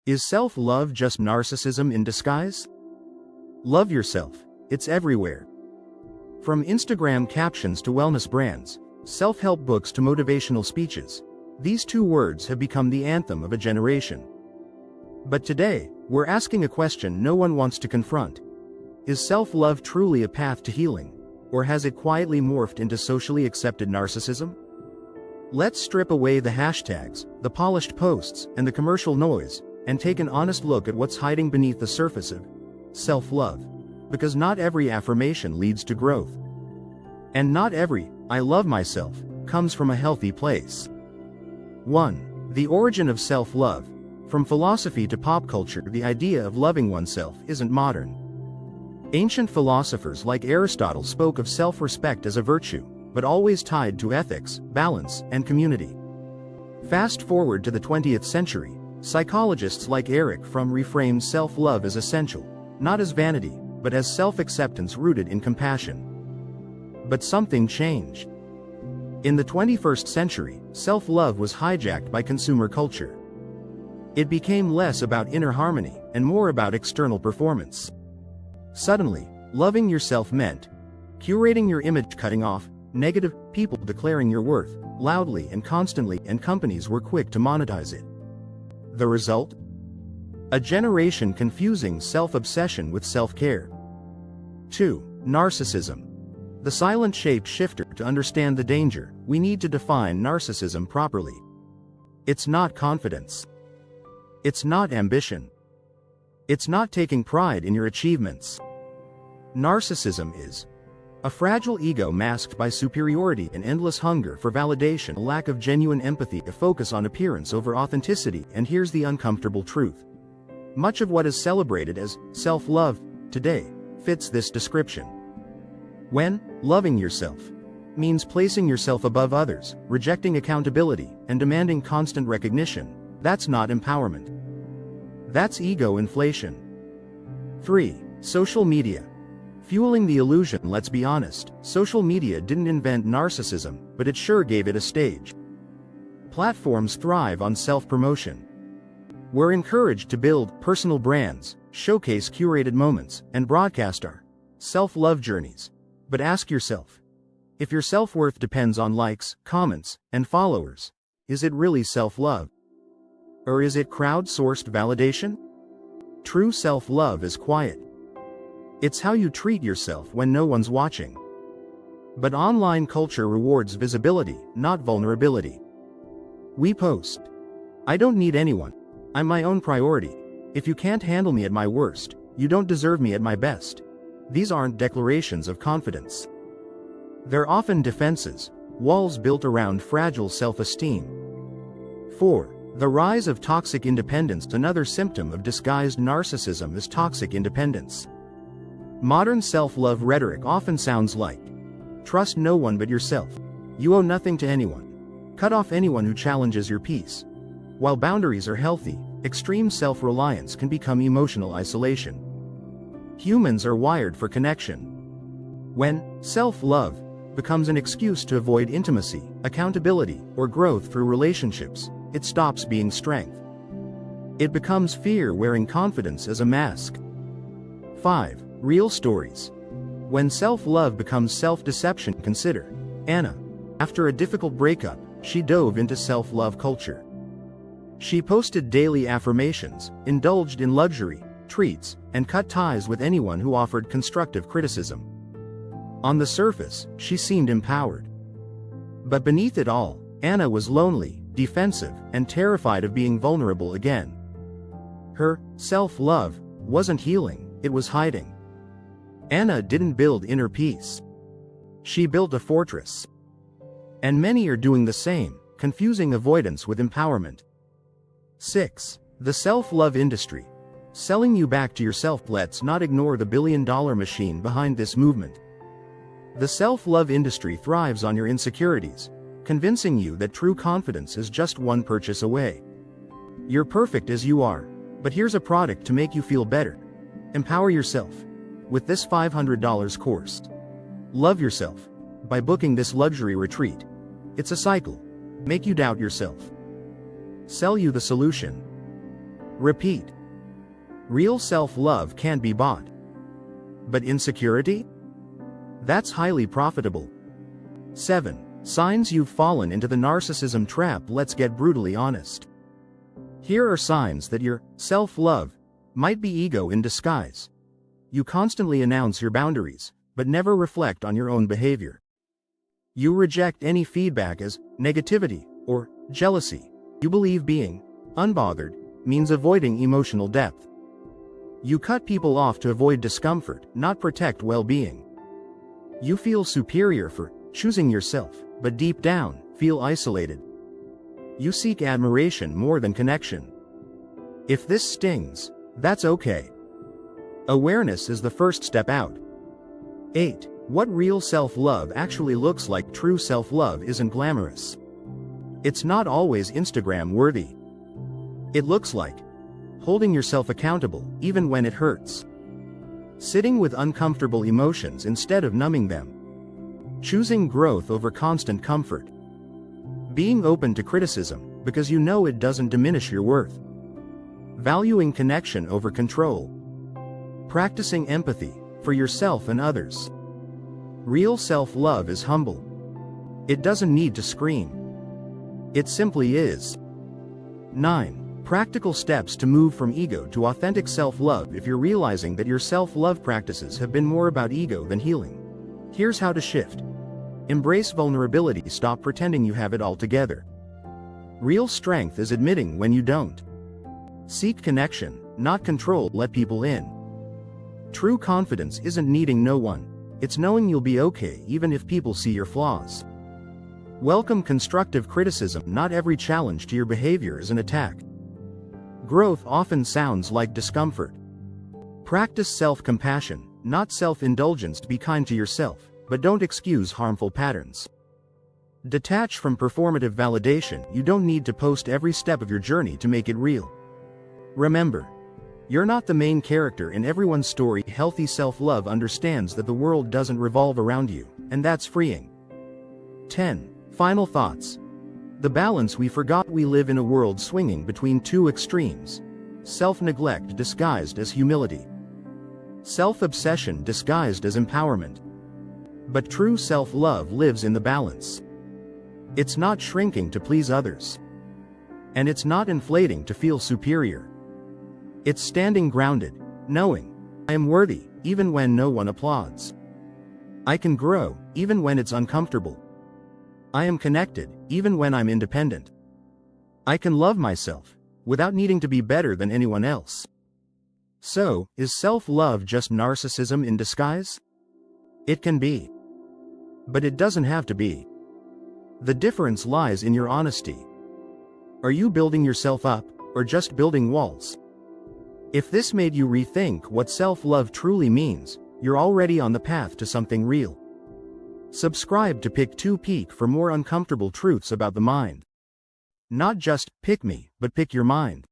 Is self-love just narcissism in disguise? Love yourself. It's everywhere. From Instagram captions to wellness brands, self-help books to motivational speeches, these two words have become the anthem of a generation. But today, we're asking a question no one wants to confront. Is self-love truly a path to healing, or has it quietly morphed into socially accepted narcissism? Let's strip away the hashtags, the polished posts, and the commercial noise, and take an honest look at what's hiding beneath the surface of self-love. Because not every affirmation leads to growth. And not every "I love myself" comes from a healthy place. 1. The origin of self-love. From philosophy to pop culture, the idea of loving oneself isn't modern. Ancient philosophers like Aristotle spoke of self-respect as a virtue, but always tied to ethics, balance, and community. Fast forward to the 20th century, psychologists like Eric Fromm reframed self-love as essential, not as vanity, but as self-acceptance rooted in compassion. But something changed. In the 21st century, self-love was hijacked by consumer culture. It became less about inner harmony and more about external performance. Suddenly, loving yourself meant curating your image, cutting off negative people, declaring your worth loudly and constantly, and companies were quick to monetize it. The result? A generation confusing self-obsession with self-care. 2. Narcissism. The silent shape-shifter. To understand the danger, we need to define narcissism properly. It's not confidence. It's not ambition. It's not taking pride in your achievements. Narcissism is a fragile ego masked by superiority and endless hunger for validation, a lack of genuine empathy, a focus on appearance over authenticity. And here's the uncomfortable truth. Much of what is celebrated as self-love today fits this description. When loving yourself means placing yourself above others, rejecting accountability, and demanding constant recognition, that's not empowerment. That's ego inflation. 3. Social media. Fueling the illusion. Let's be honest, social media didn't invent narcissism, but it sure gave it a stage. Platforms thrive on self-promotion. We're encouraged to build personal brands, showcase curated moments, and broadcast our self-love journeys. But ask yourself, if your self-worth depends on likes, comments, and followers, is it really self-love? Or is it crowd-sourced validation? True self-love is quiet. It's how you treat yourself when no one's watching. But online culture rewards visibility, not vulnerability. We post, "I don't need anyone. I'm my own priority. If you can't handle me at my worst, you don't deserve me at my best." These aren't declarations of confidence. They're often defenses, walls built around fragile self-esteem. 4. The rise of toxic independence. Another symptom of disguised narcissism is toxic independence. Modern self-love rhetoric often sounds like, trust no one but yourself. You owe nothing to anyone. Cut off anyone who challenges your peace. While boundaries are healthy, extreme self-reliance can become emotional isolation. Humans are wired for connection. When self-love becomes an excuse to avoid intimacy, accountability, or growth through relationships, it stops being strength. It becomes fear wearing confidence as a mask. 5. Real stories. When self-love becomes self-deception. Consider Anna. After a difficult breakup, she dove into self-love culture. She posted daily affirmations, indulged in luxury treats, and cut ties with anyone who offered constructive criticism. On the surface, she seemed empowered. But beneath it all, Anna was lonely, defensive, and terrified of being vulnerable again. Her self-love wasn't healing, it was hiding. Anna didn't build inner peace. She built a fortress. And many are doing the same, confusing avoidance with empowerment. 6. The self-love industry. Selling you back to yourself. Let's not ignore the billion-dollar machine behind this movement. The self-love industry thrives on your insecurities, convincing you that true confidence is just one purchase away. You're perfect as you are, but here's a product to make you feel better. Empower yourself with this $500 course. Love yourself by booking this luxury retreat. It's a cycle. Make you doubt yourself. Sell you the solution. Repeat. Real self-love can't be bought. But insecurity? That's highly profitable. 7. Signs you've fallen into the narcissism trap. Let's get brutally honest. Here are signs that your self-love might be ego in disguise. You constantly announce your boundaries, but never reflect on your own behavior. You reject any feedback as negativity or jealousy. You believe being unbothered means avoiding emotional depth. You cut people off to avoid discomfort, not protect well-being. You feel superior for choosing yourself, but deep down, feel isolated. You seek admiration more than connection. If this stings, that's okay. Awareness is the first step out. 8. What real self-love actually looks like. True self-love isn't glamorous. It's not always Instagram-worthy. It looks like holding yourself accountable, even when it hurts. Sitting with uncomfortable emotions instead of numbing them. Choosing growth over constant comfort. Being open to criticism, because you know it doesn't diminish your worth. Valuing connection over control. Practicing empathy, for yourself and others. Real self-love is humble. It doesn't need to scream. It simply is. 9. Practical steps to move from ego to authentic self-love. If you're realizing that your self-love practices have been more about ego than healing, here's how to shift. Embrace vulnerability. Stop pretending you have it all together. Real strength is admitting when you don't. Seek connection, not control. Let people in. True confidence isn't needing no one. It's knowing you'll be okay even if people see your flaws. Welcome constructive criticism. Not every challenge to your behavior is an attack. Growth often sounds like discomfort. Practice self-compassion, not self-indulgence. Be kind to yourself, but don't excuse harmful patterns. Detach from performative validation. You don't need to post every step of your journey to make it real. Remember, you're not the main character in everyone's story. Healthy self-love understands that the world doesn't revolve around you, and that's freeing. 10. Final thoughts. The balance. We forgot we live in a world swinging between two extremes. Self-neglect disguised as humility. Self-obsession disguised as empowerment. But true self-love lives in the balance. It's not shrinking to please others. And it's not inflating to feel superior. It's standing grounded, knowing, I am worthy, even when no one applauds. I can grow, even when it's uncomfortable. I am connected, even when I'm independent. I can love myself, without needing to be better than anyone else. So, is self-love just narcissism in disguise? It can be. But it doesn't have to be. The difference lies in your honesty. Are you building yourself up, or just building walls? If this made you rethink what self-love truly means, you're already on the path to something real. Subscribe to Pick 2 Peak for more uncomfortable truths about the mind. Not just pick me, but pick your mind.